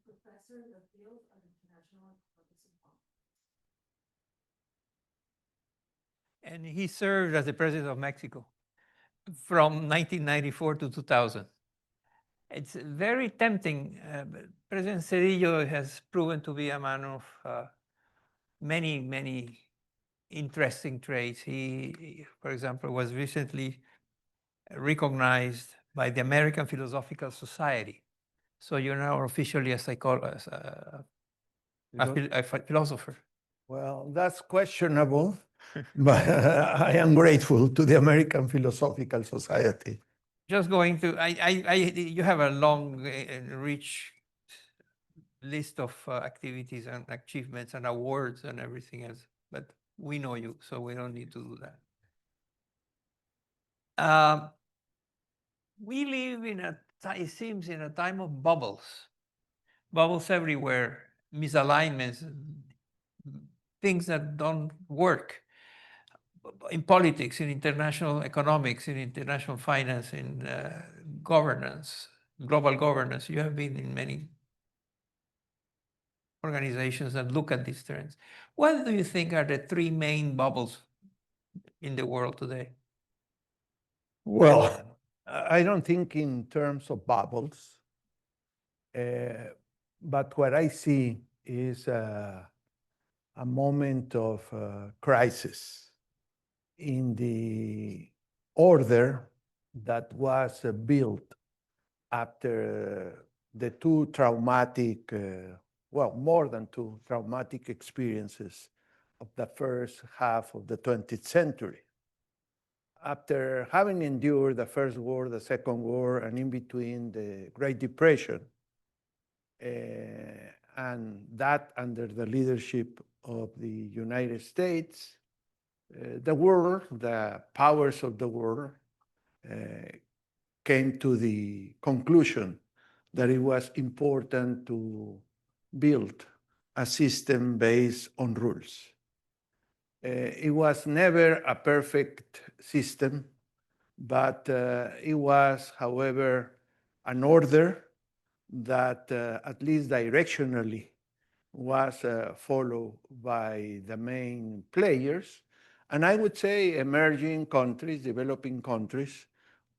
Professor in the field of international economics and policy. And he served as the president of Mexico from 1994 to 2000. It's very tempting. President Cedillo has proven to be a man of many, many interesting traits. He, for example, was recently recognized by the American Philosophical Society. So you're now officially a psychologist, a philosopher. Well, that's questionable, but I am grateful to the American Philosophical Society. Just going to, you have a long and rich list of activities and achievements and awards and everything else, but we know you, so we don't need to do that. We live in it seems, in a time of bubbles everywhere, misalignments, things that don't work in politics, in international economics, in international finance, in governance, global governance. You have been in many organizations that look at these trends. What do you think are the three main bubbles in the world today? Well, I don't think in terms of bubbles, but what I see is a moment of crisis in the order that was built after the two traumatic, well, more than two traumatic experiences of the first half of the 20th century. After having endured the First War, the Second War, and in between the Great Depression, and that under the leadership of the United States, the world, the powers of the world, came to the conclusion that it was important to build a system based on rules. It was never a perfect system, but it was, however, an order that at least directionally was followed by the main players. And I would say emerging countries, developing countries,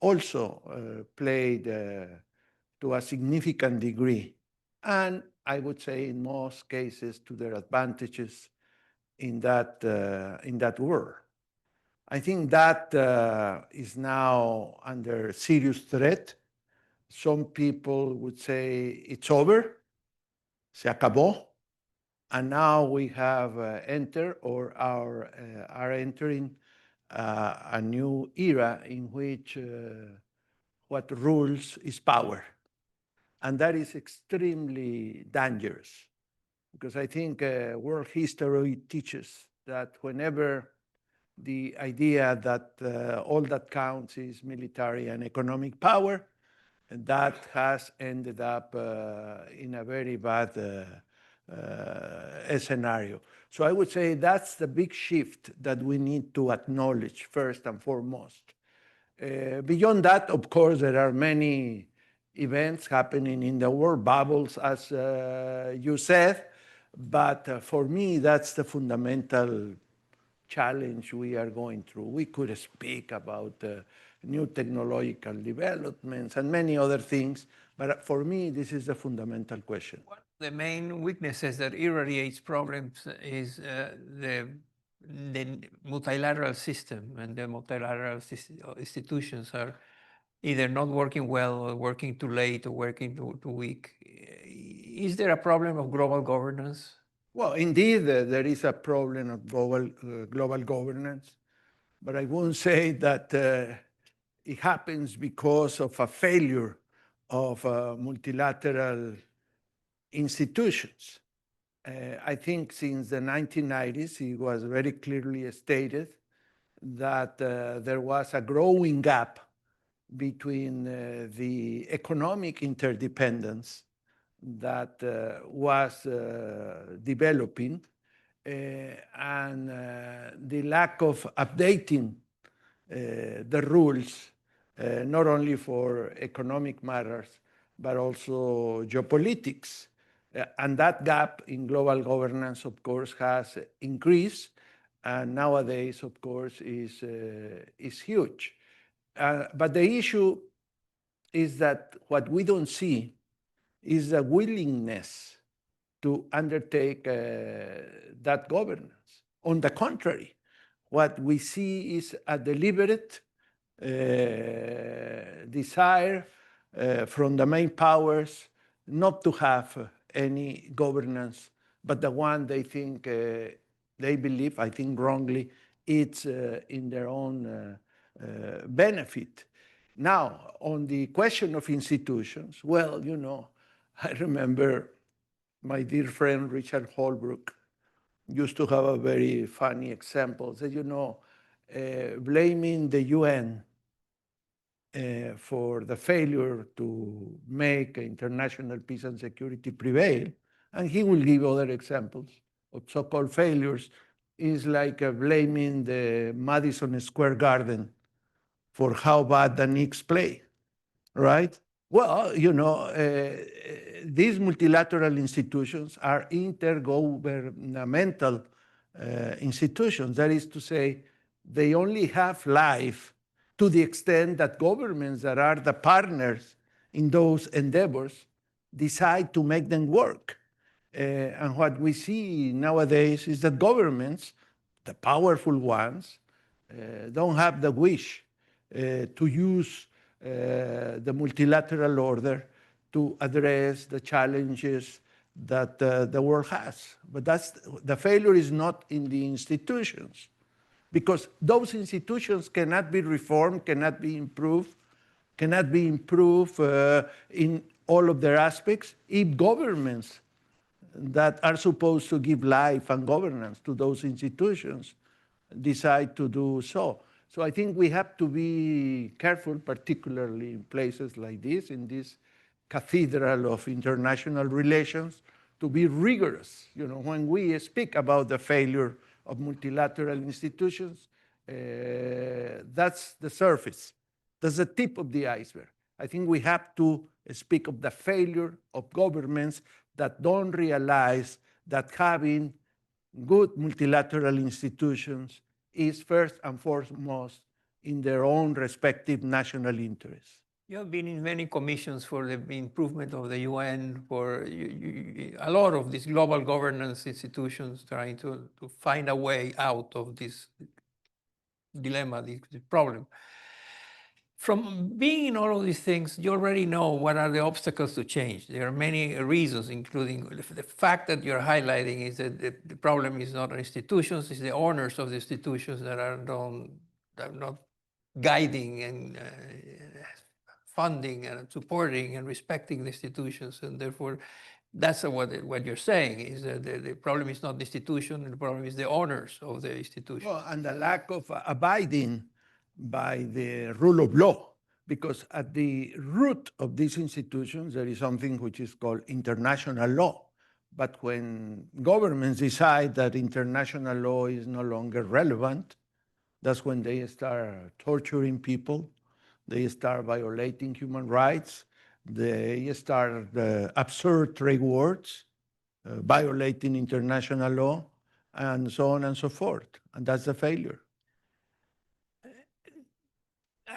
also played to a significant degree. And I would say in most cases to their advantages in that world. I think that is now under serious threat. Some people would say it's over, se acabó, and now we have entered or are entering a new era in which what rules is power. And that is extremely dangerous, because I think world history teaches that whenever the idea that all that counts is military and economic power, that has ended up in a very bad scenario. So I would say that's the big shift that we need to acknowledge first and foremost. Beyond that, of course, there are many events happening in the world, bubbles, as you said, but for me, that's the fundamental challenge we are going through. We could speak about new technological developments and many other things, but for me, this is the fundamental question. One of the main weaknesses that irradiates problems is the multilateral system, and the multilateral institutions are either not working well or working too late or working too weak. Is there a problem of global governance? Well, indeed, there is a problem of global governance, but I won't say that it happens because of a failure of multilateral institutions. I think since the 1990s, it was very clearly stated that there was a growing gap between the economic interdependence that was developing and the lack of updating the rules not only for economic matters, but also geopolitics. And that gap in global governance, of course, has increased, and nowadays, of course, is huge. But the issue is that what we don't see is the willingness to undertake that governance. On the contrary, what we see is a deliberate desire from the main powers not to have any governance, but the one they think, they believe, I think wrongly, it's in their own benefit. Now, on the question of institutions, well, you know, I remember my dear friend Richard Holbrooke used to have a very funny example. That, you know, blaming the UN for the failure to make international peace and security prevail, and he will give other examples of so-called failures, is like blaming the Madison Square Garden for how bad the Knicks play, right? Well, you know, these multilateral institutions are intergovernmental institutions. That is to say, they only have life to the extent that governments that are the partners in those endeavors decide to make them work. And what we see nowadays is that governments, the powerful ones, don't have the wish to use the multilateral order to address the challenges that the world has. But the failure is not in the institutions, because those institutions cannot be reformed, cannot be improved in all of their aspects if governments that are supposed to give life and governance to those institutions decide to do so. So I think we have to be careful, particularly in places like this, in this cathedral of international relations, to be rigorous. You know, when we speak about the failure of multilateral institutions, that's the surface. That's the tip of the iceberg. I think we have to speak of the failure of governments that don't realize that having good multilateral institutions is first and foremost in their own respective national interests. You have been in many commissions for the improvement of the UN, for a lot of these global governance institutions trying to find a way out of this dilemma, this problem. From being in all of these things, you already know what are the obstacles to change. There are many reasons, including the fact that you're highlighting is that the problem is not institutions, it's the owners of the institutions that are not guiding and funding and supporting and respecting the institutions. And therefore, that's what you're saying, is that the problem is not the institution, the problem is the owners of the institution. Well, and the lack of abiding by the rule of law, because at the root of these institutions, there is something which is called international law. But when governments decide that international law is no longer relevant, that's when they start torturing people, they start violating human rights, they start absurd trade wars, violating international law, and so on and so forth. And that's the failure.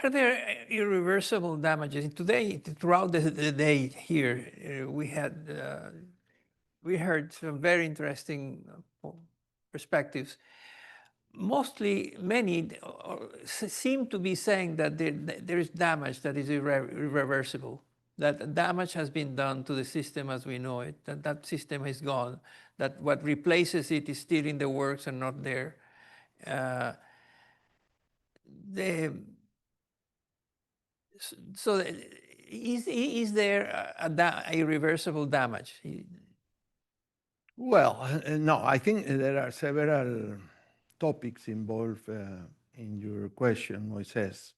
Are there irreversible damages? Today, throughout the day here, we heard some very interesting perspectives. Mostly, many seem to be saying that there is damage that is irreversible, that damage has been done to the system as we know it, that system is gone, that what replaces it is still in the works and not there. So is there a irreversible damage? Well, no, I think there are several topics involved in your question, Moises.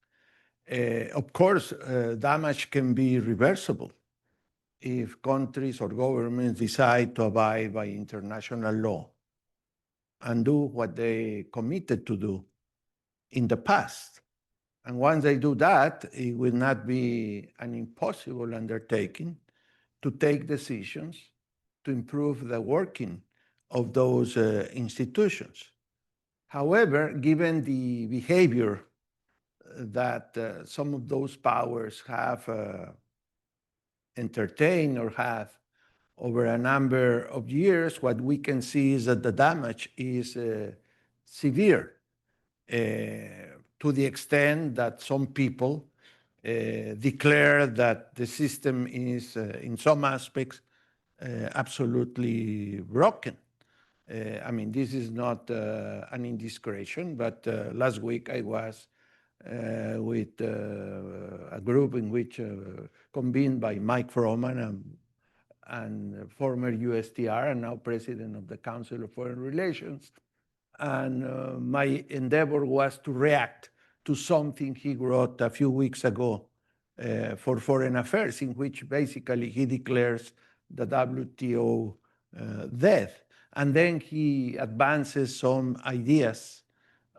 Of course, damage can be reversible if countries or governments decide to abide by international law and do what they committed to do in the past. And once they do that, it will not be an impossible undertaking to take decisions to improve the working of those institutions. However, given the behavior that some of those powers have entertained or have over a number of years, what we can see is that the damage is severe to the extent that some people declare that the system is, in some aspects, absolutely broken. I mean, this is not an indiscretion, but last week I was with a group in which convened by Mike Froman and former USTR and now president of the Council of Foreign Relations. And my endeavor was to react to something he wrote a few weeks ago for Foreign Affairs, in which basically he declares the WTO dead. And then he advances some ideas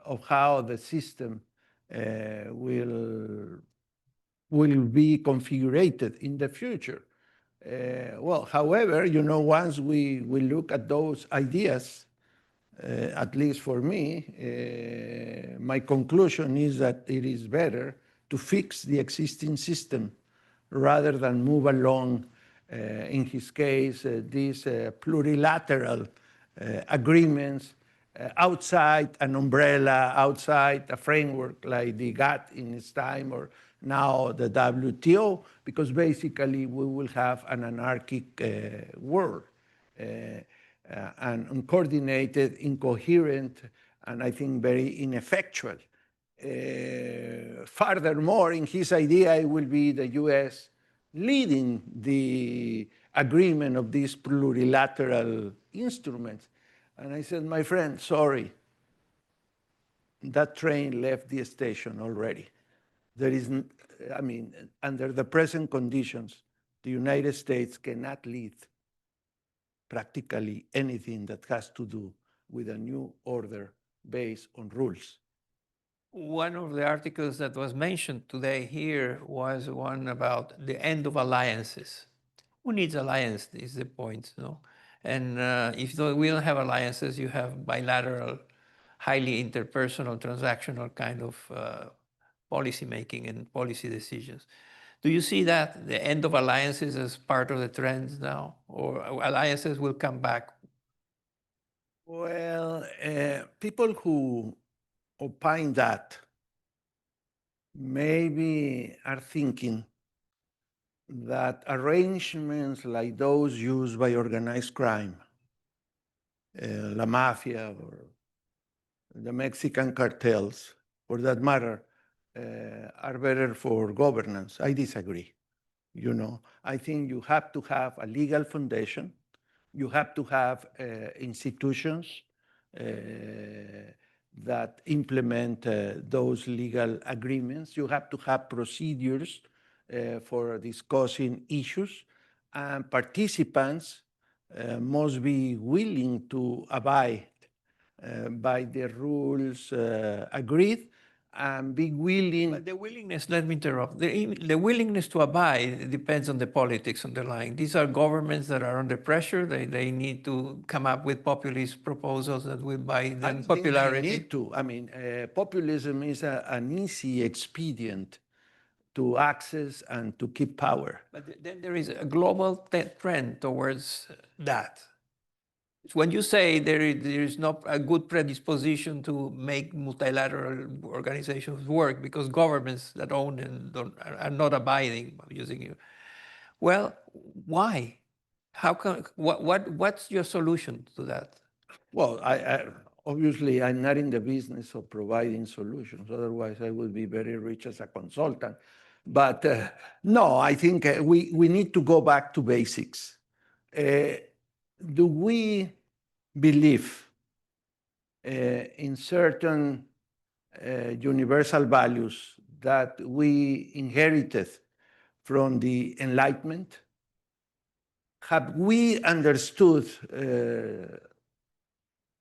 of how the system will be configured in the future. Well, however, you know, once we look at those ideas, at least for me, my conclusion is that it is better to fix the existing system rather than move along, in his case, these plurilateral agreements outside an umbrella, outside a framework like the GATT in its time, or now the WTO, because basically we will have an anarchic world. And uncoordinated, incoherent, and I think very ineffectual. Furthermore, in his idea, it will be the US leading the agreement of these plurilateral instruments. And I said, my friend, sorry, that train left the station already. There is, I mean, under the present conditions, the United States cannot lead practically anything that has to do with a new order based on rules. One of the articles that was mentioned today here was one about the end of alliances. Who needs alliance is the point, no? And if we don't have alliances, you have bilateral, highly interpersonal, transactional kind of policy making and policy decisions. Do you see that the end of alliances as part of the trends now, or alliances will come back? Well, people who opine that maybe are thinking that arrangements like those used by organized crime, la mafia or the Mexican cartels, for that matter, are better for governance. I disagree. You know, I think you have to have a legal foundation. You have to have institutions that implement those legal agreements. You have to have procedures for discussing issues, and participants must be willing to abide by the rules agreed and be willing. But the willingness, let me interrupt, the willingness to abide depends on the politics underlying. These are governments that are under pressure. They need to come up with populist proposals that will buy them popularity. They need to. I mean, populism is an easy expedient to access and to keep power. But then there is a global trend towards that. When you say there is not a good predisposition to make multilateral organizations work because governments that own and are not abiding using you, well, why? How come? What's your solution to that? Well, obviously, I'm not in the business of providing solutions. Otherwise, I would be very rich as a consultant. But no, I think we need to go back to basics. Do we believe in certain universal values that we inherited from the Enlightenment? Have we understood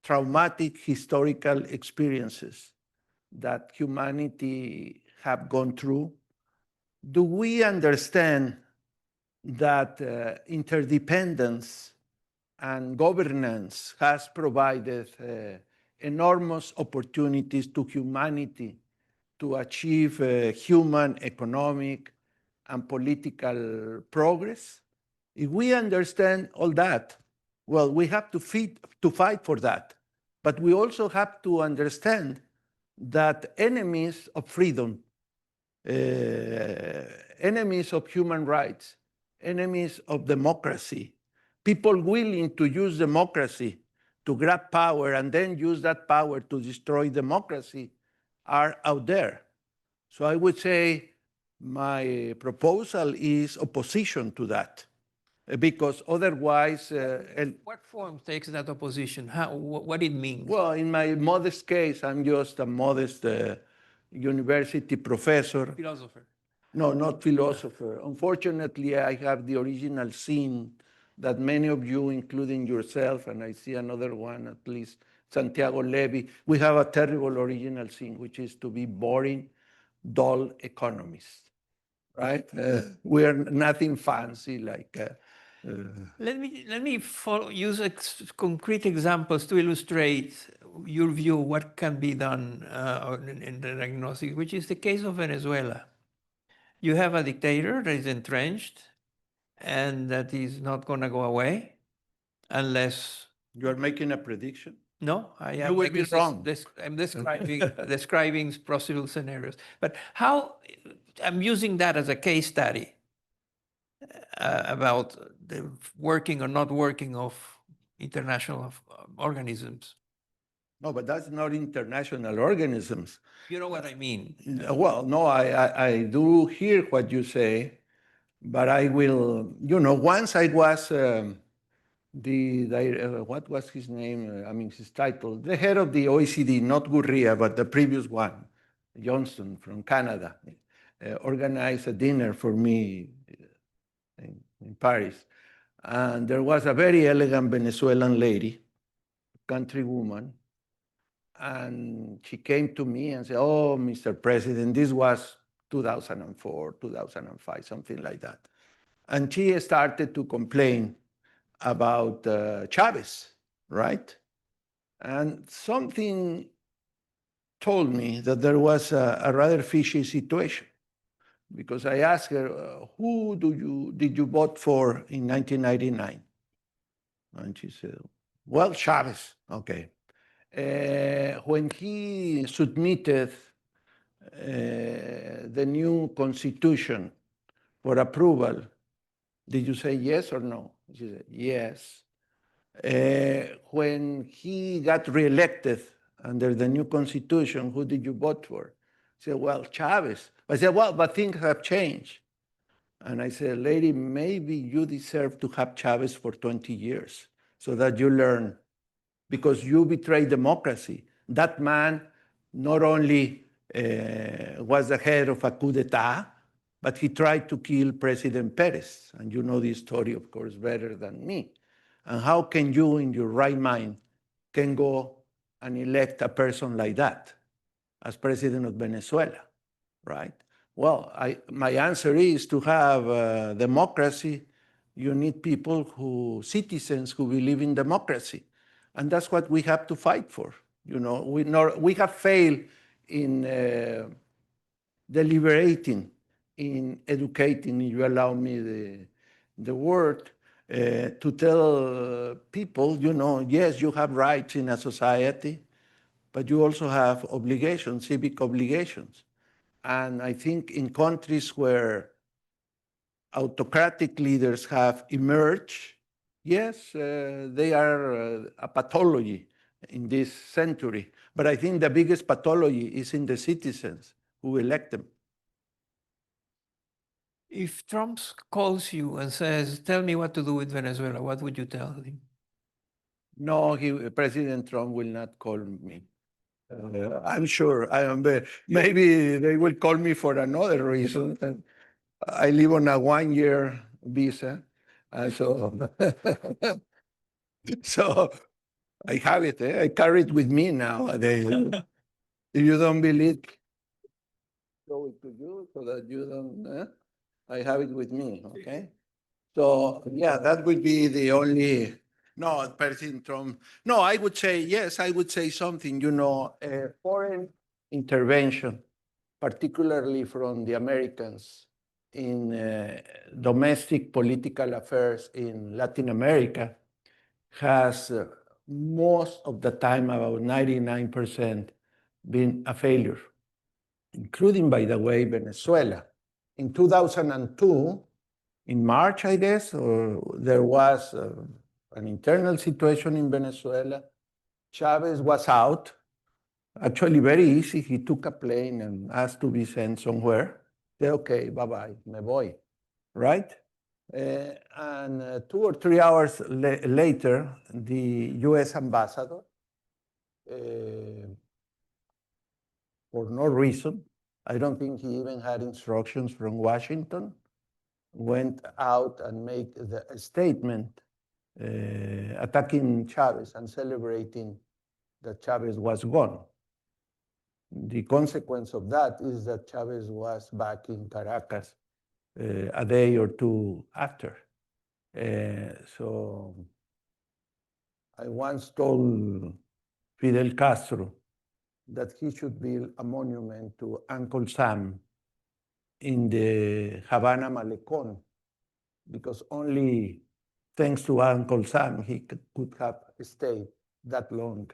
traumatic historical experiences that humanity have gone through, do we understand that interdependence and governance has provided enormous opportunities to humanity to achieve human, economic, and political progress? If we understand all that, well, we have to fight for that. But we also have to understand that enemies of freedom, enemies of human rights, enemies of democracy, people willing to use democracy to grab power and then use that power to destroy democracy are out there. So I would say my proposal is opposition to that, because otherwise... What form takes that opposition? What it means? Well, in my modest case, I'm just a modest university professor. Philosopher. No, not philosopher. Unfortunately, I have the original sin that many of you, including yourself, and I see another one, at least Santiago Levy, we have a terrible original sin, which is to be boring, dull economists, right? We are nothing fancy like... Let me use concrete examples to illustrate your view of what can be done in the diagnostic, which is the case of Venezuela. You have a dictator that is entrenched and that is not going to go away unless... You are making a prediction? No, I am. You will be wrong. I'm describing possible scenarios. But how, I'm using that as a case study about the working or not working of international organisms. No, but that's not international organisms. You know what I mean? Well, no, I do hear what you say, but I will, once I was what was his name? His title, the head of the OECD, not Gurria, but the previous one, Johnson from Canada, organized a dinner for me in Paris. And there was a very elegant Venezuelan lady, countrywoman, and she came to me and said, "Oh, Mr. President," this was 2004, 2005, something like that. And she started to complain about Chavez, right? And something told me that there was a rather fishy situation, because I asked her, who did you vote for in 1999? And she said, well, Chavez. Okay. When he submitted the new constitution for approval, did you say yes or no? She said, yes. When he got reelected under the new constitution, who did you vote for? She said, well, Chavez. I said, well, but things have changed. And I said, lady, maybe you deserve to have Chavez for 20 years so that you learn, because you betrayed democracy. That man not only was the head of a coup d'etat, but he tried to kill President Perez. And you know the story, of course, better than me. And how can you, in your right mind, can go and elect a person like that as president of Venezuela, right? Well, my answer is, to have democracy, you need citizens who believe in democracy. And that's what we have to fight for. We have failed in deliberating, in educating, if you allow me the word, to tell people, yes, you have rights in a society, but you also have obligations, civic obligations. And I think in countries where autocratic leaders have emerged, yes, they are a pathology in this century. But I think the biggest pathology is in the citizens who elect them. If Trump calls you and says, tell me what to do with Venezuela, what would you tell him? No, President Trump will not call me. I'm sure. Maybe they will call me for another reason. I live on a 1-year visa. So, so I have it. I carry it with me now. If you don't believe, show it to you so that you don't, I have it with me, okay? So, yeah, that would be the only, no, President Trump, no, I would say, yes, I would say something, foreign intervention, particularly from the Americans in domestic political affairs in Latin America, has most of the time, about 99%, been a failure, including, by the way, Venezuela. In 2002, in March, I guess, or there was an internal situation in Venezuela. Chavez was out. Actually, very easy. He took a plane and asked to be sent somewhere. Said, okay, bye-bye, me voy, right? And 2 or 3 hours later, the US ambassador, for no reason, I don't think he even had instructions from Washington, went out and made a statement attacking Chavez and celebrating that Chavez was gone. The consequence of that is that Chavez was back in Caracas a day or two after. So I once told Fidel Castro that he should build a monument to Uncle Sam in the Havana Malecón, because only thanks to Uncle Sam he could have stayed that long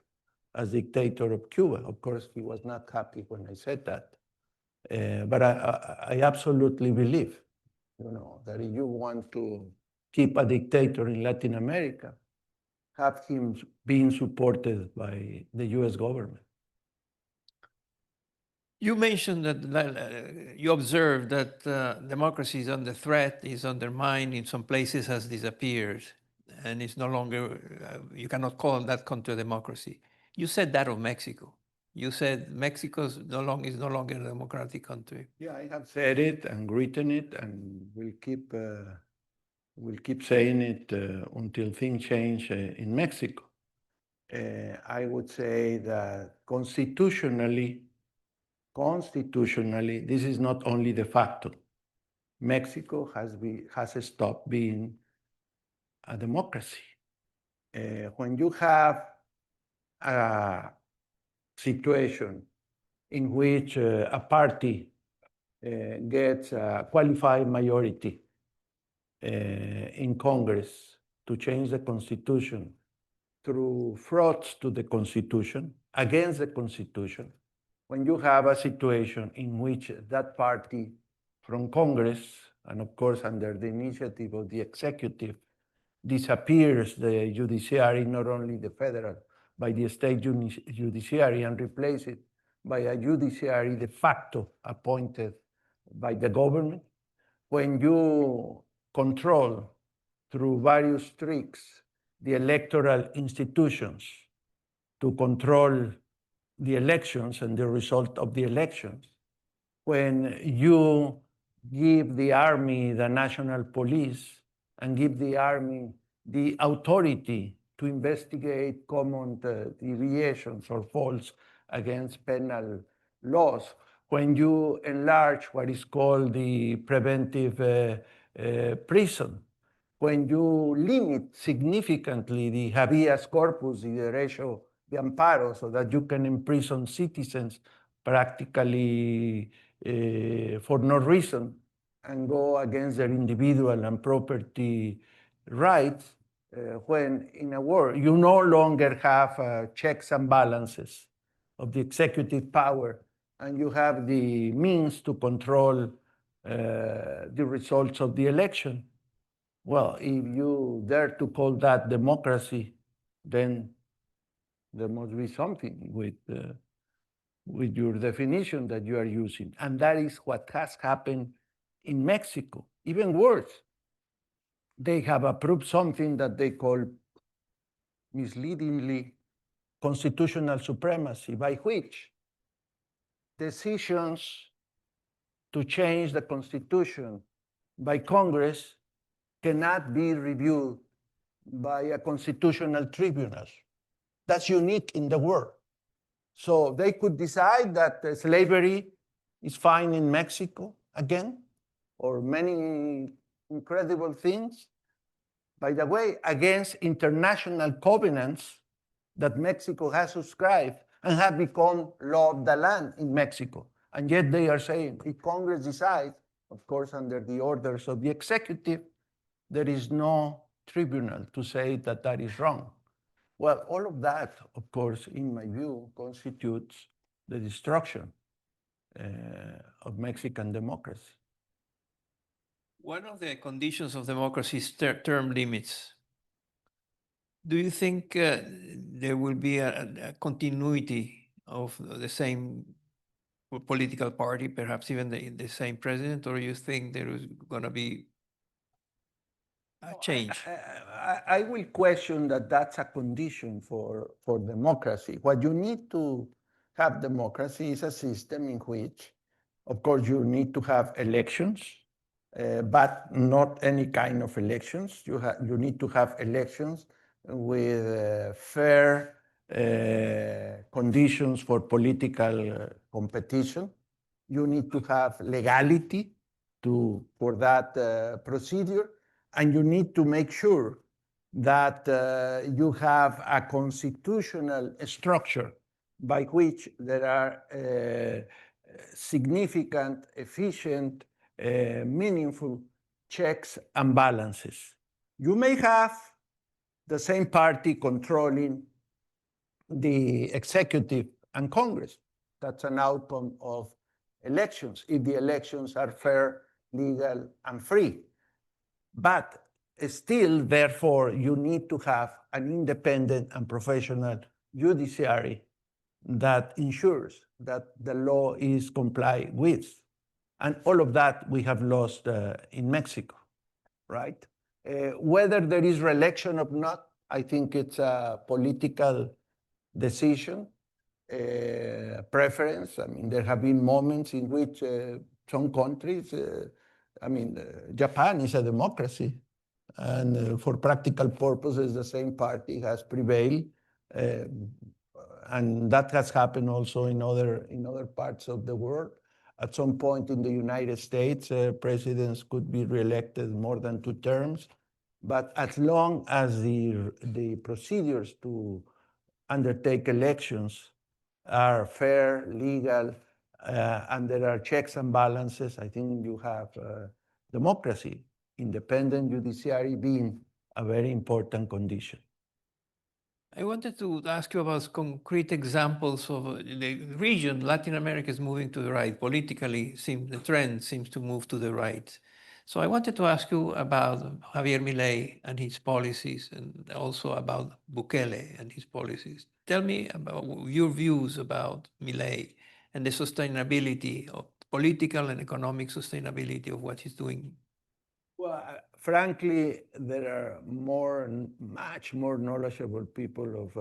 as dictator of Cuba. Of course, he was not happy when I said that. But I absolutely believe, that if you want to keep a dictator in Latin America, have him being supported by the US government. You mentioned that you observed that democracy is under threat, is undermined, in some places has disappeared, and it's no longer, you cannot call that country a democracy. You said that of Mexico. You said Mexico is no longer a democratic country. Yeah, I have said it and written it, and we'll keep saying it until things change in Mexico. I would say that constitutionally, this is not only de facto. Mexico has stopped being a democracy. When you have a situation in which a party gets a qualified majority in Congress to change the Constitution through frauds to the Constitution, against the Constitution, when you have a situation in which that party from Congress, and of course under the initiative of the executive, disappears the judiciary, not only the federal, by the state judiciary, and replace it by a judiciary de facto appointed by the government, when you control through various tricks the electoral institutions to control the elections and the result of the elections, when you give the army the national police and give the army the authority to investigate common deviations or faults against penal laws, when you enlarge what is called the preventive prison, when you limit significantly the habeas corpus, the derecho de amparo, so that you can imprison citizens practically for no reason and go against their individual and property rights, when, in a word, you no longer have checks and balances of the executive power, and you have the means to control the results of the election. Well, if you dare to call that democracy, then there must be something with your definition that you are using. And that is what has happened in Mexico. Even worse, they have approved something that they call misleadingly constitutional supremacy, by which decisions to change the Constitution by Congress cannot be reviewed by a constitutional tribunal. That's unique in the world. So they could decide that slavery is fine in Mexico again, or many incredible things, by the way, against international covenants that Mexico has subscribed and have become law of the land in Mexico. And yet they are saying if Congress decides, of course, under the orders of the executive, there is no tribunal to say that that is wrong. Well, all of that, of course, in my view, constitutes the destruction of Mexican democracy. One of the conditions of democracy is term limits. Do you think there will be a continuity of the same political party, perhaps even the same president, or you think there is going to be a change? I will question that that's a condition for democracy. What you need to have democracy is a system in which, of course, you need to have elections, but not any kind of elections. You need to have elections with fair conditions for political competition. You need to have legality for that procedure, and you need to make sure that you have a constitutional structure by which there are significant, efficient, meaningful checks and balances. You may have the same party controlling the executive and Congress. That's an outcome of elections, if the elections are fair, legal, and free. But still, therefore, you need to have an independent and professional judiciary that ensures that the law is complied with. And all of that we have lost in Mexico, right? Whether there is re-election or not, I think it's a political decision, preference. I mean, there have been moments in which some countries, Japan is a democracy, and for practical purposes, the same party has prevailed. And that has happened also in other parts of the world. At some point in the United States, presidents could be reelected more than 2 terms. But as long as the procedures to undertake elections are fair, legal, and there are checks and balances, I think you have democracy, independent judiciary being a very important condition. I wanted to ask you about concrete examples of the region. Latin America is moving to the right. Politically, the trend seems to move to the right. So I wanted to ask you about Javier Milei and his policies, and also about Bukele and his policies. Tell me about your views about Milei and the sustainability of political and economic sustainability of what he's doing. Well, frankly, there are much more knowledgeable people of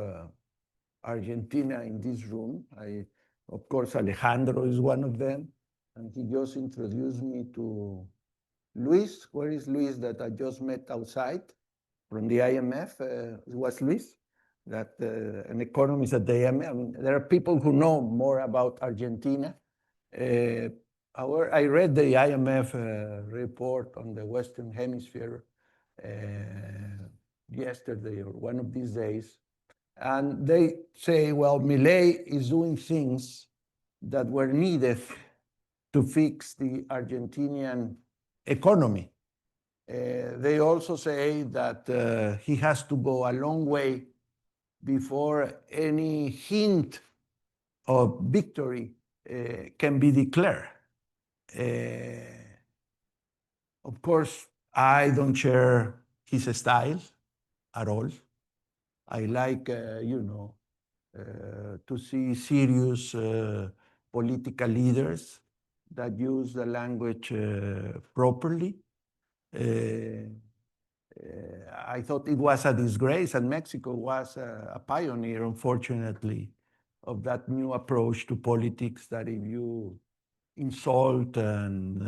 Argentina in this room. Of course, Alejandro is one of them, and he just introduced me to Luis. Where is Luis that I just met outside from the IMF? It was Luis, an economist at the IMF. I mean, there are people who know more about Argentina. I read the IMF report on the Western Hemisphere yesterday or one of these days, and they say, well, Milei is doing things that were needed to fix the Argentinian economy. They also say that he has to go a long way before any hint of victory can be declared. Of course, I don't share his style at all. I like, to see serious political leaders that use the language properly. I thought it was a disgrace, and Mexico was a pioneer, unfortunately, of that new approach to politics, that if you insult and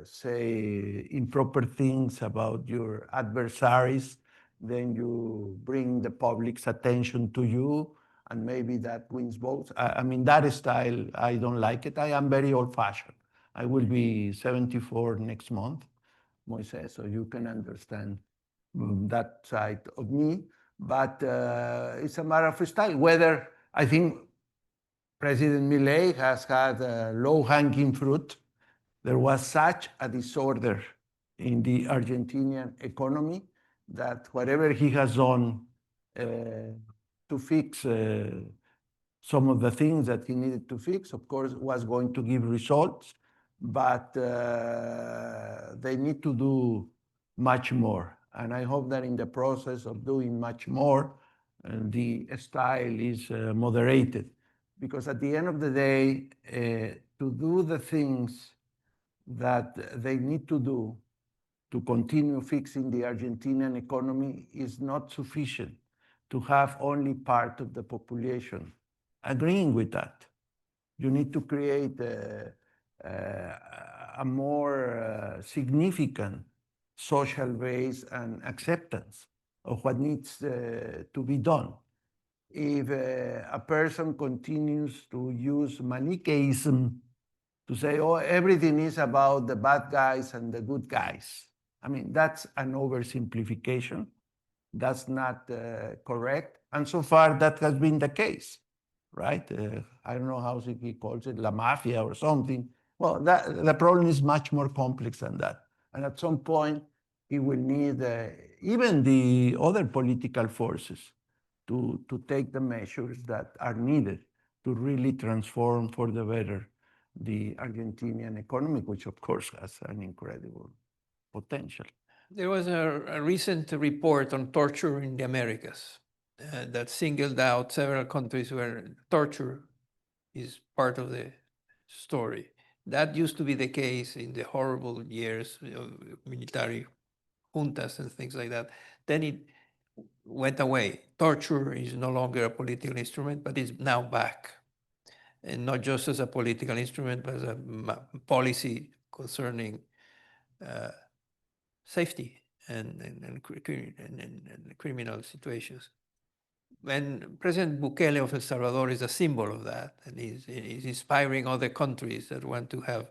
say improper things about your adversaries, then you bring the public's attention to you, and maybe that wins votes. I mean, that style, I don't like it. I am very old-fashioned. I will be 74 next month, Moises, so you can understand that side of me. But it's a matter of style. Whether I think President Milei has had low-hanging fruit. There was such a disorder in the Argentinian economy that whatever he has done to fix some of the things that he needed to fix, of course, was going to give results, but they need to do much more. And I hope that in the process of doing much more, the style is moderated. Because at the end of the day, to do the things that they need to do to continue fixing the Argentinian economy is not sufficient to have only part of the population agreeing with that. You need to create a more significant social base and acceptance of what needs to be done. If a person continues to use Manichaeism to say, oh, everything is about the bad guys and the good guys. I mean, that's an oversimplification. That's not correct. And so far, that has been the case, right? I don't know how he calls it, La Mafia or something. Well, the problem is much more complex than that. And at some point, it will need even the other political forces to take the measures that are needed to really transform for the better the Argentinian economy, which of course has an incredible potential. There was a recent report on torture in the Americas that singled out several countries where torture is part of the story. That used to be the case in the horrible years of military juntas and things like that. Then it went away. Torture is no longer a political instrument, but is now back. And not just as a political instrument, but as a policy concerning safety and criminal situations. And President Bukele of El Salvador is a symbol of that, and he's inspiring other countries that want to have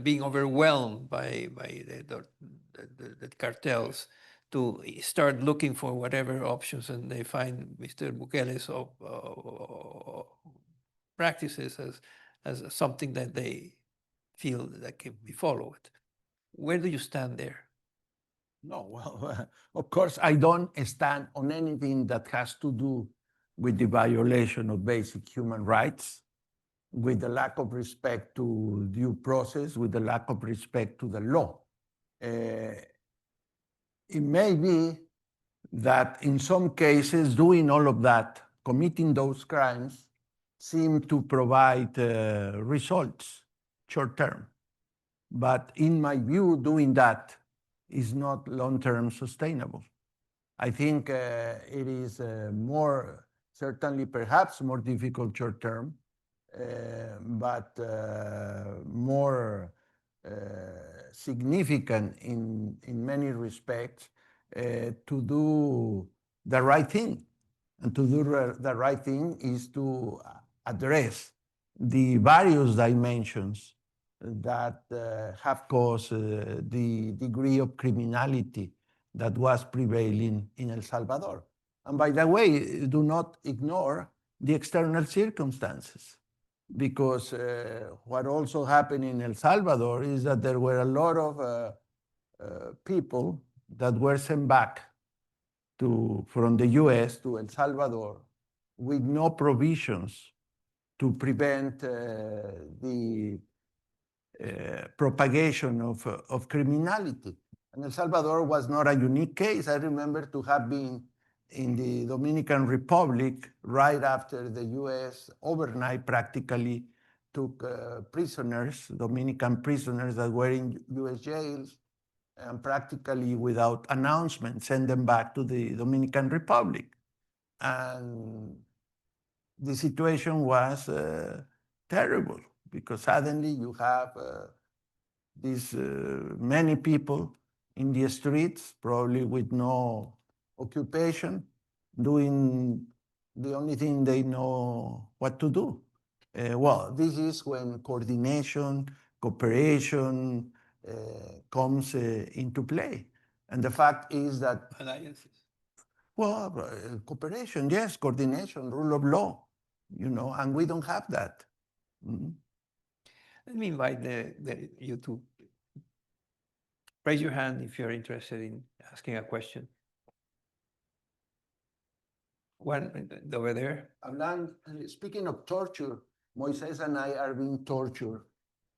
being overwhelmed by the cartels to start looking for whatever options, and they find Mr. Bukele's practices as something that they feel that can be followed. Where do you stand there? No, well, of course, I don't stand on anything that has to do with the violation of basic human rights, with the lack of respect to due process, with the lack of respect to the law. It may be that in some cases, doing all of that, committing those crimes, seem to provide results short term. But in my view, doing that is not long-term sustainable. I think it is more, certainly perhaps more difficult short-term, but more significant in many respects to do the right thing. And to do the right thing is to address the various dimensions that have caused the degree of criminality that was prevailing in El Salvador. And by the way, do not ignore the external circumstances, because what also happened in El Salvador is that there were a lot of people that were sent back from the US to El Salvador with no provisions to prevent the propagation of criminality. And El Salvador was not a unique case. I remember to have been in the Dominican Republic right after the US overnight practically took prisoners, Dominican prisoners that were in US jails, and practically without announcement sent them back to the Dominican Republic. And the situation was terrible, because suddenly you have these many people in the streets, probably with no occupation, doing the only thing they know what to do. Well, this is when coordination, cooperation comes into play. And the fact is that, Alliances. well, cooperation, yes, coordination, rule of law, and we don't have that. Mhm. Let me invite you to raise your hand if you're interested in asking a question. One over there. Speaking of torture, Moises and I are being tortured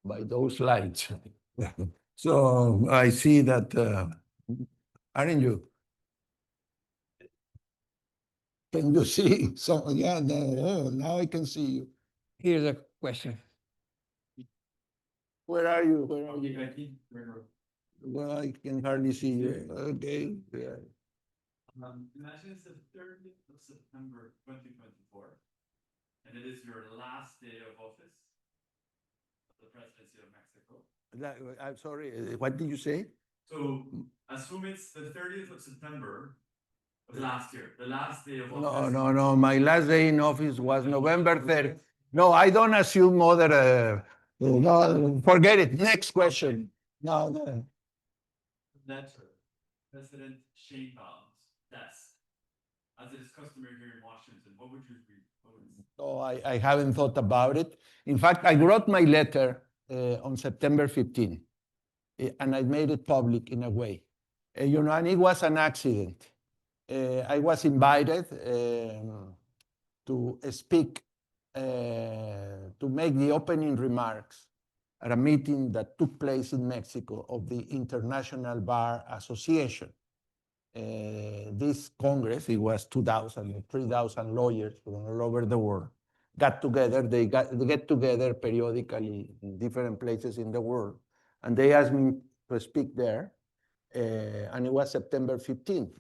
by those lights. So I see that, aren't you? Can you see? So yeah, now I can see you. Here's a question. Where are you? Where are you? Well, I can hardly see you. Okay. Yeah. Imagine it's the 30th of September 2024, and it is your last day of office of the presidency of Mexico. I'm sorry. What did you say? So assume it's the 30th of September of last year, the last day of No, office. no. My last day in office was November 3rd. No, I don't assume other. No, forget it. Next question. No. Letter, President Sheinbaum's desk, as it is customary here in Washington. What would you read? No, I haven't thought about it. In fact, I wrote my letter on September 15, and I made it public in a way. And it was an accident. I was invited to speak, to make the opening remarks at a meeting that took place in Mexico of the International Bar Association. This Congress, it was 2,000 or 3,000 lawyers from all over the world, got together. They get together periodically in different places in the world, and they asked me to speak there, and it was September 15th.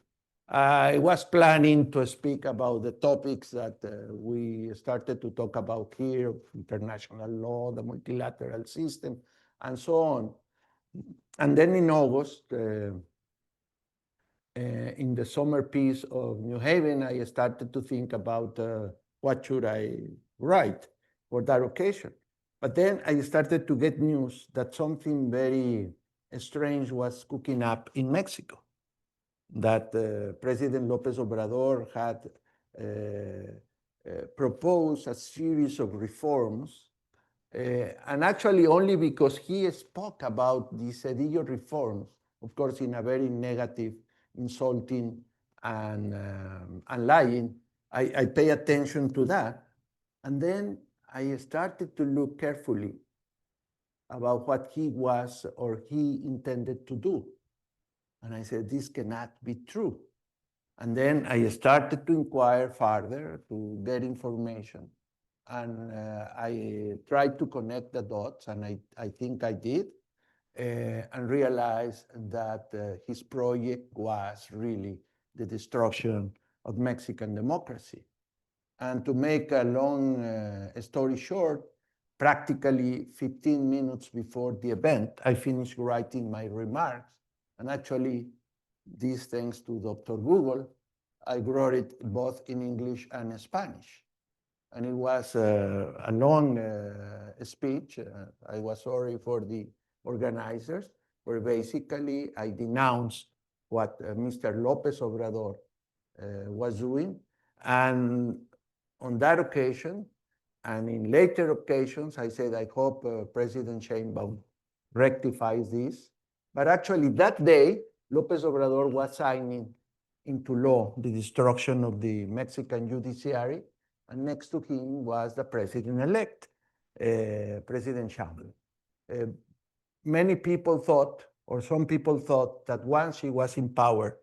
I was planning to speak about the topics that we started to talk about here, international law, the multilateral system, and so on. And then in August, in the summer peace of New Haven, I started to think about what should I write for that occasion. But then I started to get news that something very strange was cooking up in Mexico, that President López Obrador had proposed a series of reforms, and actually only because he spoke about the Cedillo reforms, of course, in a very negative, insulting, and lying, I pay attention to that. And then I started to look carefully about what he was or he intended to do. And I said, this cannot be true. And then I started to inquire further to get information. And I tried to connect the dots, and I think I did, and realized that his project was really the destruction of Mexican democracy. And to make a long story short, practically 15 minutes before the event, I finished writing my remarks. And actually, this thanks to Dr. Google, I wrote it both in English and Spanish. And it was a long speech. I was sorry for the organizers, where basically I denounced what Mr. López Obrador was doing. And on that occasion, and in later occasions, I said, I hope President Sheinbaum rectifies this. But actually that day, López Obrador was signing into law the destruction of the Mexican judiciary, and next to him was the president-elect, President Sheinbaum. Many people thought, or some people thought, that once she was in power,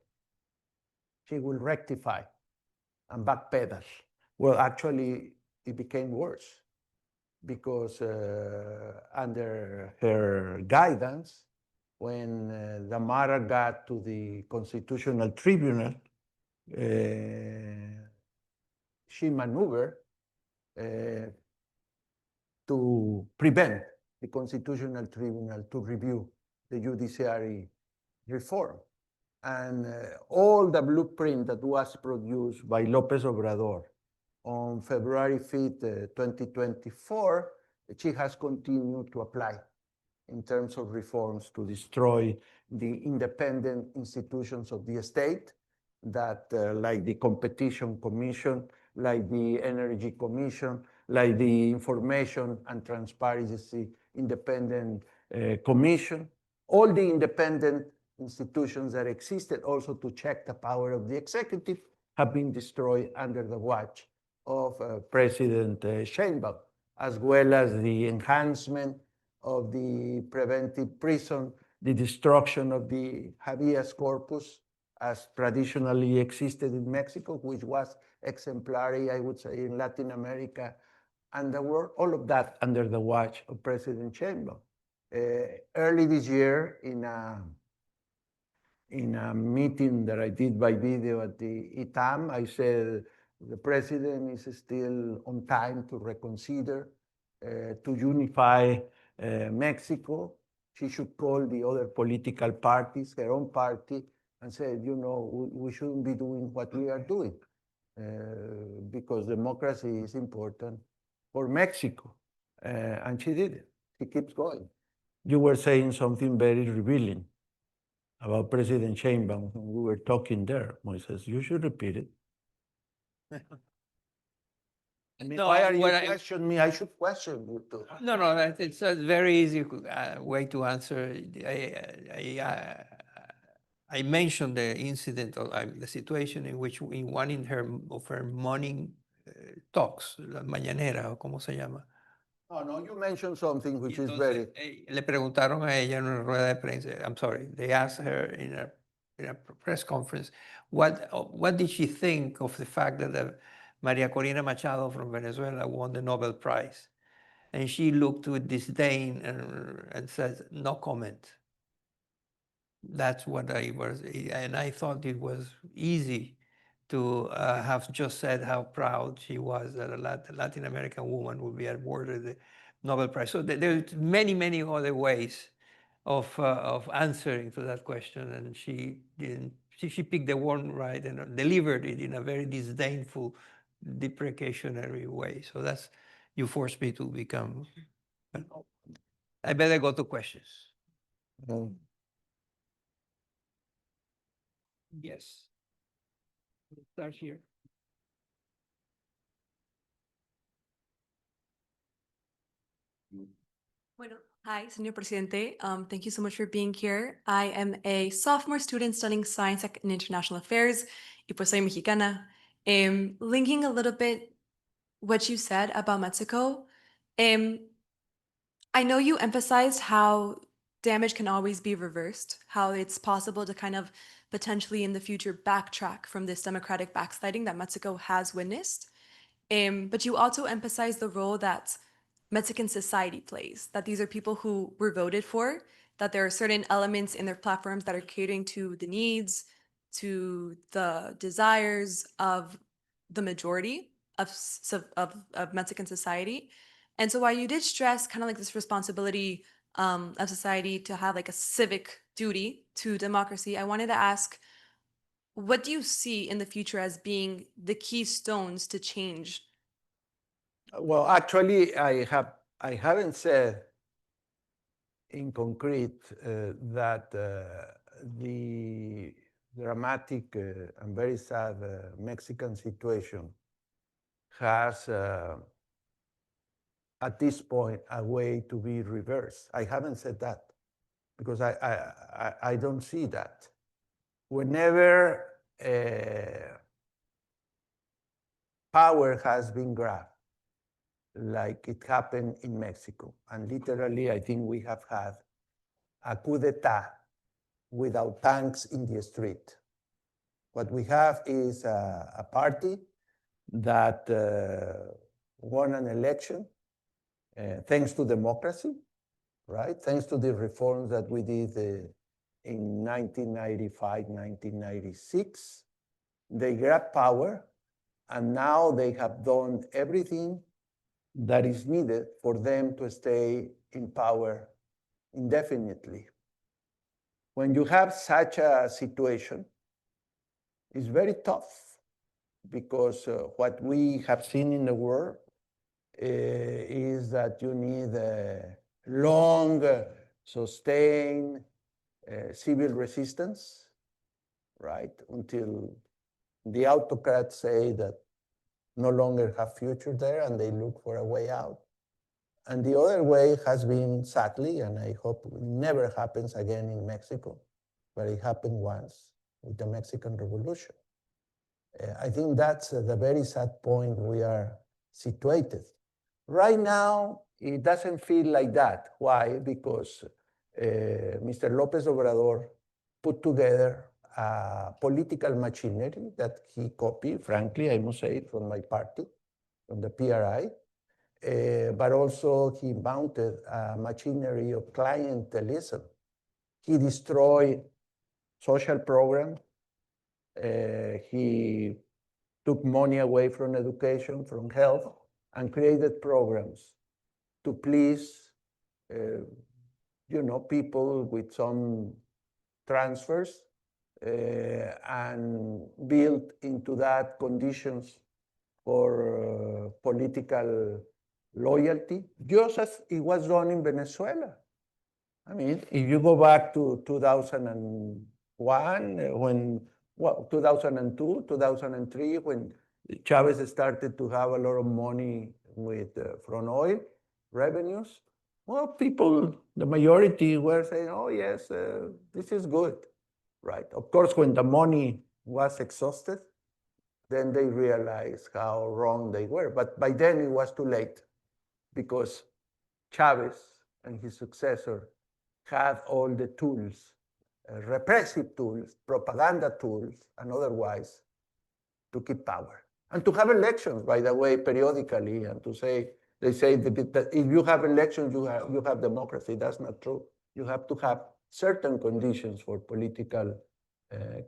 she will rectify and backpedal. Well, actually, it became worse, because under her guidance, when the matter got to the Constitutional Tribunal, she maneuvered to prevent the Constitutional Tribunal to review the judiciary reform. And all the blueprint that was produced by López Obrador on February 5th, 2024, she has continued to apply in terms of reforms to destroy the independent institutions of the state that, like the Competition Commission, like the Energy Commission, like the Information and Transparency Independent Commission, all the independent institutions that existed also to check the power of the executive have been destroyed under the watch of President Sheinbaum, as well as the enhancement of the preventive prison, the destruction of the habeas corpus as traditionally existed in Mexico, which was exemplary, I would say, in Latin America and the world, all of that under the watch of President Sheinbaum. Early this year, in a meeting that I did by video at the ITAM, I said the president is still on time to reconsider, to unify Mexico. She should call the other political parties, her own party, and say, you know, we shouldn't be doing what we are doing because democracy is important for Mexico. And she did it. She keeps going. You were saying something very revealing about President Sheinbaum when we were talking there, Moises. You should repeat it. I mean, No, why are you what I- questioning me? I should question you too. No, no, it's a very easy way to answer. I mentioned the incident, or the situation in which in one of her morning talks, la mañanera, o como se llama. No, you mentioned something which is Entonces, very... le preguntaron a ella en una rueda de prensa, I'm sorry, they asked her in a press conference, what did she think of the fact that Maria Corina Machado from Venezuela won the Nobel Prize? And she looked with disdain and said, no comment. That's what and I thought it was easy to have just said how proud she was that a Latin American woman would be awarded the Nobel Prize. So there's many, many other ways of answering to that question, and she didn't. She picked the one right and delivered it in a very disdainful, deprecationary way. So that's, you forced me to become. I better go to questions. Yes. We'll start here. Bueno, hi, Señor Presidente. Thank you so much for being here. I am a sophomore student studying science and international affairs, y pues soy mexicana. Linking a little bit what you said about Mexico, I know you emphasized how damage can always be reversed, how it's possible to kind of potentially in the future backtrack from this democratic backsliding that Mexico has witnessed. But you also emphasized the role that Mexican society plays, that these are people who were voted for, that there are certain elements in their platforms that are catering to the needs, to the desires of the majority of Mexican society. And so while you did stress kind of like this responsibility of society to have like a civic duty to democracy, I wanted to ask, what do you see in the future as being the keystones to change? Well, actually, I haven't said in concrete that the dramatic and very sad Mexican situation has, at this point, a way to be reversed. I haven't said that because I don't see that. Whenever power has been grabbed, like it happened in Mexico, and literally, I think we have had a coup d'etat without tanks in the street. What we have is a party that won an election thanks to democracy, right? Thanks to the reforms that we did in 1995, 1996. They grabbed power, and now they have done everything that is needed for them to stay in power indefinitely. When you have such a situation, it's very tough because what we have seen in the world is that you need long, sustained civil resistance, right? Until the autocrats say that no longer have future there and they look for a way out. And the other way has been, sadly, and I hope it never happens again in Mexico, but it happened once with the Mexican Revolution. I think that's the very sad point we are situated. Right now, it doesn't feel like that. Why? Because Mr. López Obrador put together a political machinery that he copied, frankly, I must say, from my party, from the PRI. But also he mounted a machinery of clientelism. He destroyed social programs. He took money away from education, from health, and created programs to please, people with some transfers, and build into that conditions for political loyalty, just as it was done in Venezuela. I mean, if you go back to 2001, 2002, 2003, when Chavez started to have a lot of money from oil revenues, well, people, the majority were saying, oh, yes, this is good, right? Of course, when the money was exhausted, then they realized how wrong they were. But by then it was too late, because Chavez and his successor had all the tools, repressive tools, propaganda tools, and otherwise, to keep power. And to have elections, by the way, periodically, and to say, they say that if you have elections, you have democracy. That's not true. You have to have certain conditions for political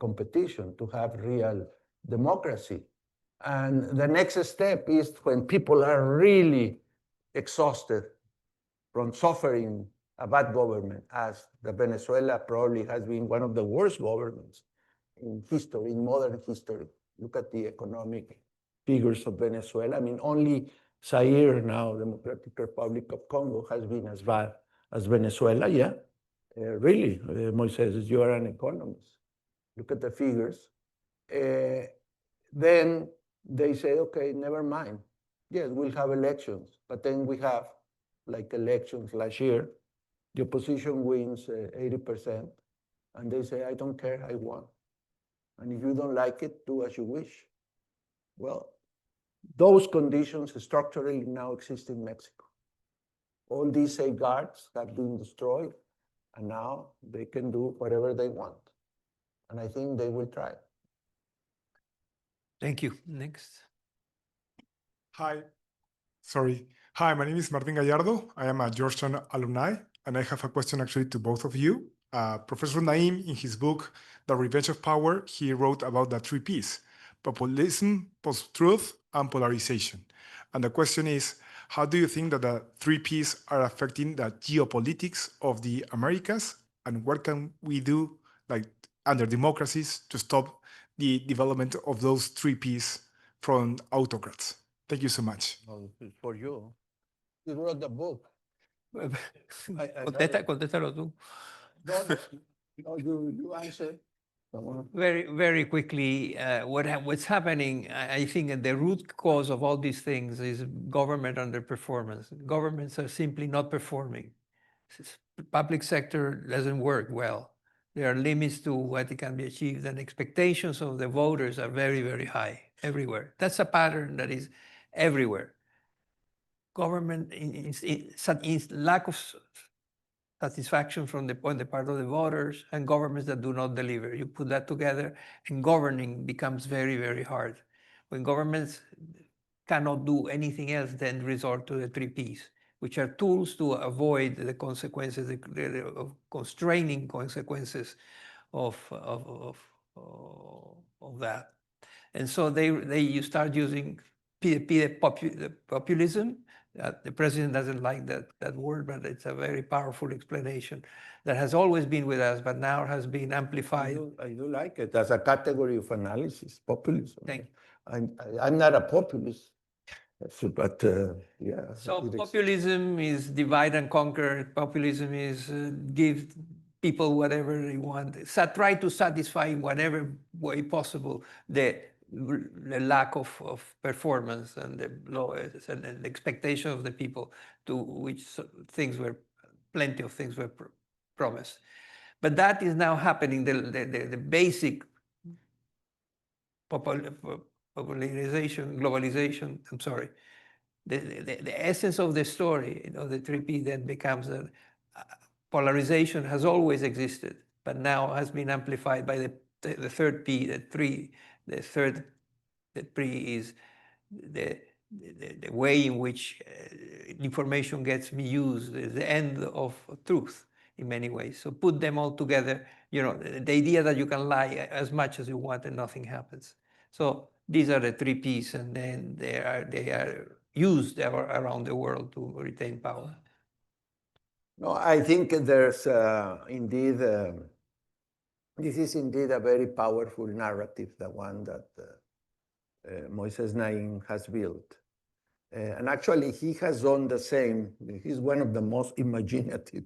competition to have real democracy. And the next step is when people are really exhausted from suffering a bad government, as the Venezuela probably has been one of the worst governments in history, in modern history. Look at the economic figures of Venezuela. I mean, only Zaire now, Democratic Republic of Congo, has been as bad as Venezuela. Yeah, really, Moises, you are an economist. Look at the figures. Then they say, okay, never mind. Yes, we'll have elections, but then we have, like elections last year, the opposition wins 80%, and they say, I don't care, I won. And if you don't like it, do as you wish. Well, those conditions structurally now exist in Mexico. All these safeguards have been destroyed, and now they can do whatever they want. And I think they will try. Thank you. Next. Hi, my name is Martin Gallardo. I am a Georgetown alumni, and I have a question actually to both of you. Professor Naim, in his book, The Revenge of Power, he wrote about the three Ps: populism, post-truth, and polarization. And the question is, how do you think that the three Ps are affecting the geopolitics of the Americas? And what can we do, like under democracies, to stop the development of those three Ps from autocrats? Thank you so much. No, this is for you. You wrote the book. Contéstalo tú. No, you answer. Very, very quickly, what's happening, I think the root cause of all these things is government underperformance. Governments are simply not performing. Public sector doesn't work well. There are limits to what can be achieved, and expectations of the voters are very, very high everywhere. That's a pattern that is everywhere. Government lack of satisfaction on the part of the voters, and governments that do not deliver. You put that together, and governing becomes very, very hard. When governments cannot do anything else than resort to the three Ps, which are tools to avoid the consequences, of constraining consequences of that. And so you start using populism. The president doesn't like that word, but it's a very powerful explanation that has always been with us, but now has been amplified. I do like it as a category of analysis, populism. Thank you. I'm not a populist, but yeah. So it is. populism is divide and conquer. Populism is give people whatever they want. Try to satisfy in whatever way possible the lack of performance and the lowest and the expectation of the people to which things were, plenty of things were promised. But that is now happening. The basic popularization, globalization, I'm sorry, the essence of the story, the 3P then becomes that polarization has always existed, but now has been amplified by the third P, the third P is the way in which information gets misused, the end of truth in many ways. So put them all together, the idea that you can lie as much as you want and nothing happens. So these are the 3Ps, and then they are used around the world to retain power. No, I think there's indeed, this is indeed a very powerful narrative, the one that Moises Naim has built. And actually, he has done the same. He's one of the most imaginative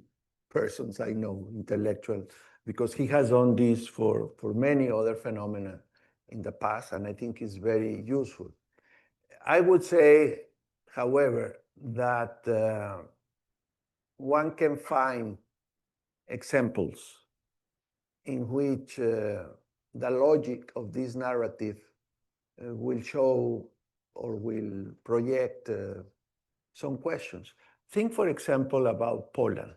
persons I know, intellectual, because he has done this for many other phenomena in the past, and I think it's very useful. I would say, however, that one can find examples in which the logic of this narrative will show or will project some questions. Think, for example, about Poland.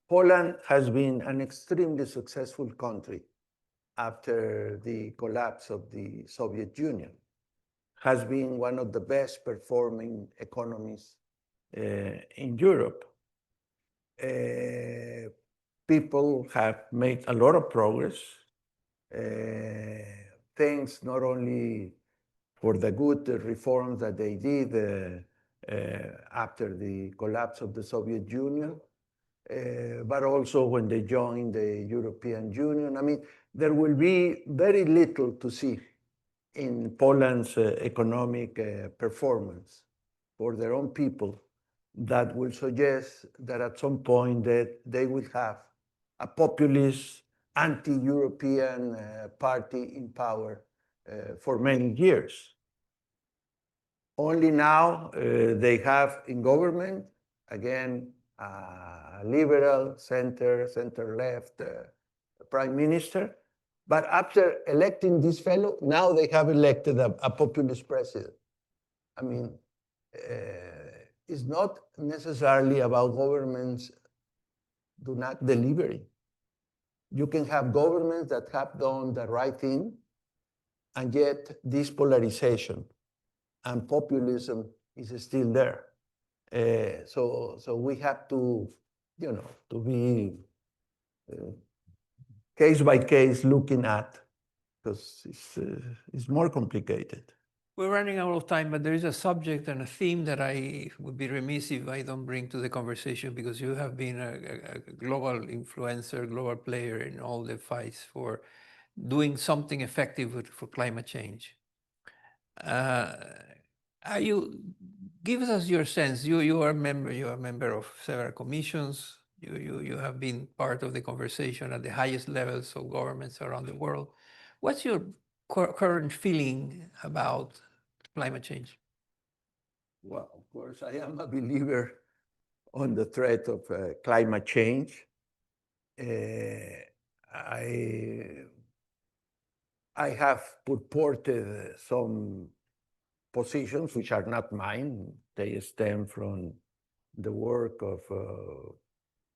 Poland has been an extremely successful country after the collapse of the Soviet Union, has been one of the best performing economies in Europe. People have made a lot of progress, thanks not only for the good reforms that they did after the collapse of the Soviet Union, but also when they joined the European Union. I mean, there will be very little to see in Poland's economic performance for their own people that will suggest that at some point that they will have a populist, anti-European party in power for many years. Only now they have in government, again, a liberal, center-left prime minister. But after electing this fellow, now they have elected a populist president. I mean, it's not necessarily about governments do not delivering. You can have governments that have done the right thing, and yet this polarization and populism is still there. So we have to, to be case by case looking at, because it's more complicated. We're running out of time, but there is a subject and a theme that I would be remiss if I don't bring to the conversation, because you have been a global influencer, global player in all the fights for doing something effective for climate change. Give us your sense. You are a member of several commissions. You have been part of the conversation at the highest levels of governments around the world. What's your current feeling about climate change? Well, of course, I am a believer on the threat of climate change. I have purported some positions which are not mine. They stem from the work of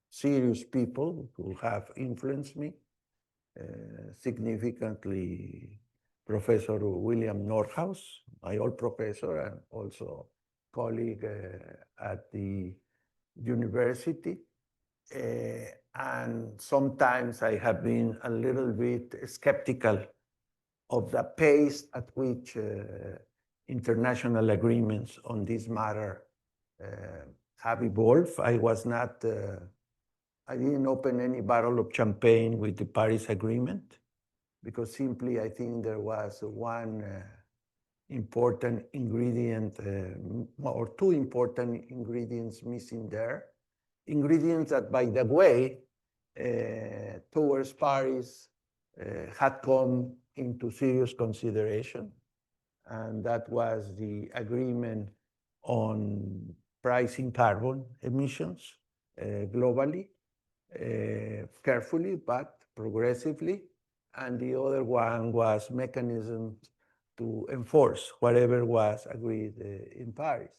serious people who have influenced me significantly. Professor William Nordhaus, my old professor and also colleague at the university. And sometimes I have been a little bit skeptical of the pace at which international agreements on this matter have evolved. I didn't open any bottle of champagne with the Paris Agreement, because simply I think there was one important ingredient or two important ingredients missing there. Ingredients that, by the way, towards Paris had come into serious consideration, and that was the agreement on pricing carbon emissions globally, carefully but progressively, and the other one was mechanism to enforce whatever was agreed in Paris.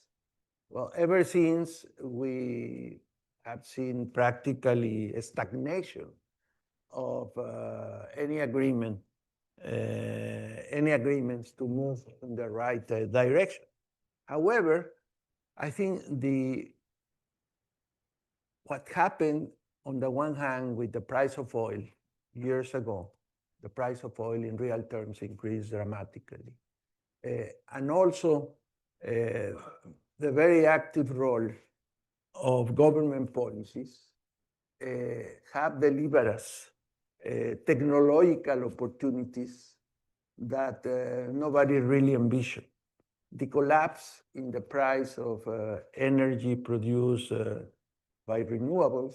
Well, ever since, we have seen practically a stagnation of any agreements to move in the right direction. However, I think what happened on the one hand with the price of oil years ago, the price of oil in real terms increased dramatically. And also the very active role of government policies have delivered us technological opportunities that nobody really envisioned. The collapse in the price of energy produced by renewables,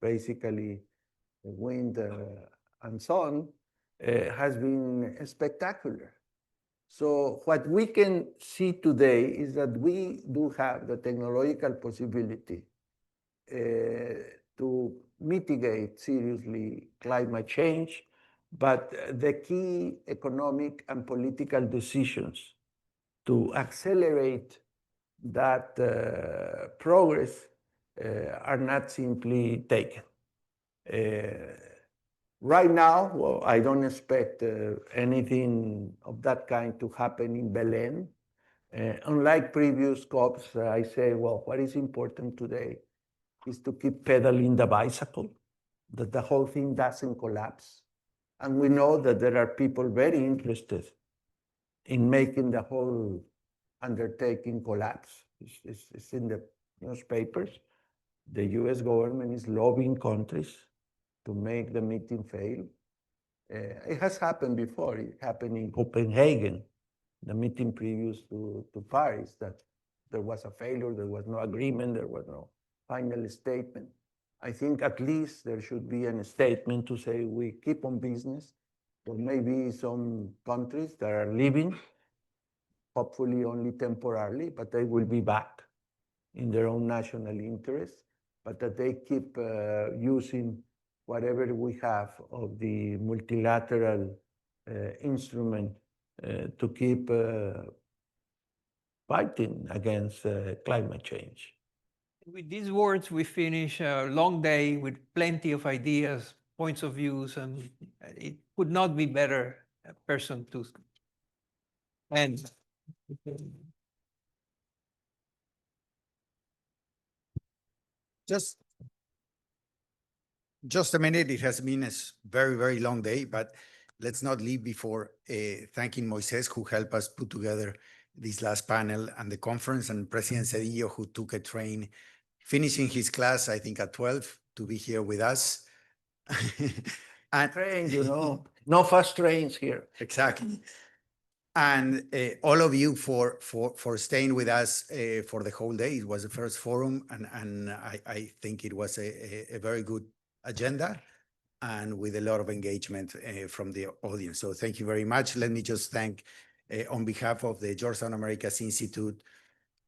basically wind and sun, has been spectacular. So what we can see today is that we do have the technological possibility to mitigate seriously climate change, but the key economic and political decisions to accelerate that progress are not simply taken. Right now, well, I don't expect anything of that kind to happen in Belém. Unlike previous COPs, I say, well, what is important today is to keep pedaling the bicycle, that the whole thing doesn't collapse. And we know that there are people very interested in making the whole undertaking collapse. It's in the newspapers. The US government is lobbying countries to make the meeting fail. It has happened before. It happened in Copenhagen, the meeting previous to Paris, that there was a failure, there was no agreement, there was no final statement. I think at least there should be a statement to say we keep on business. There may be some countries that are leaving, hopefully only temporarily, but they will be back in their own national interest, but that they keep using whatever we have of the multilateral instrument to keep fighting against climate change. With these words, we finish a long day with plenty of ideas, points of views, and it could not be better a person to end. Just a minute. It has been a very, very long day, but let's not leave before thanking Moises, who helped us put together this last panel and the conference, and President Cedillo, who took a train, finishing his class, I think, at 12 to be here with us. And train, you know, no fast trains here. Exactly. And all of you for staying with us for the whole day. It was the first forum, and I think it was a very good agenda and with a lot of engagement from the audience. So thank you very much. Let me just thank on behalf of the Georgetown Americas Institute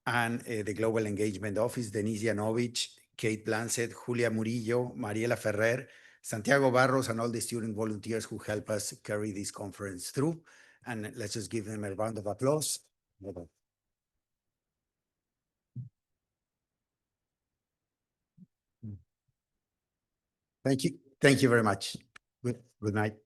and the Global Engagement Office, Denise Yanovich, Kate Blansett, Julia Murillo, Mariela Ferrer, Santiago Barros, and all the student volunteers who help us carry this conference through. And let's just give them a round of applause. Thank you. Thank you very much. Good night.